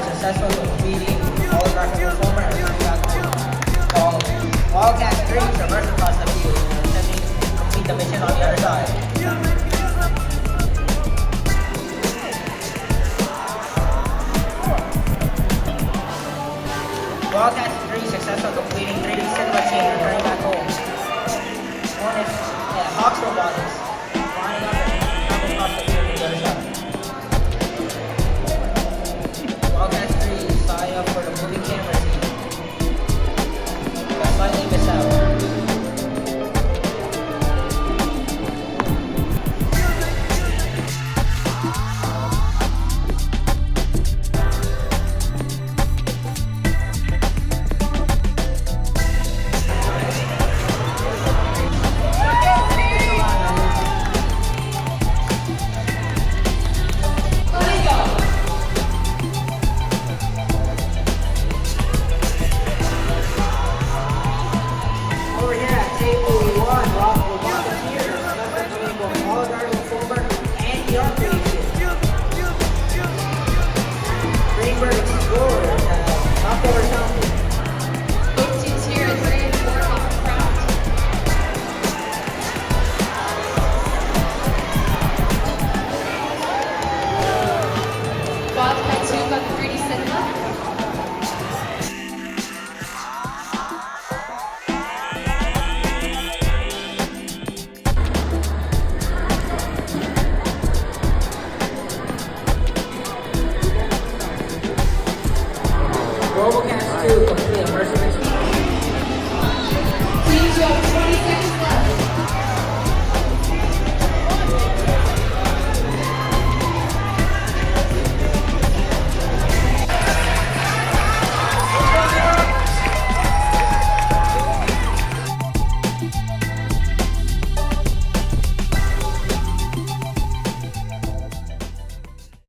successful completing holographic performer and coming back home. Wildcat Dreams traverse across the field and attempting to complete the mission on the other side. Wildcat 3 successful completing 3D cinema chain and returning back home. One is Hawks Robotics, lining up and coming across the field to the other side. Wildcat 3 signing up for the moving camera scene. But slightly miss out. Over here at table 1, Robotics here, successful doing both holographic performer and VR creation. Greenberg Explorers have knocked over something. Booked tier 3 and 4 off the crowd. Wildcat 2 got the 3D cinema. Robotics 2 complete immersive experience. Please,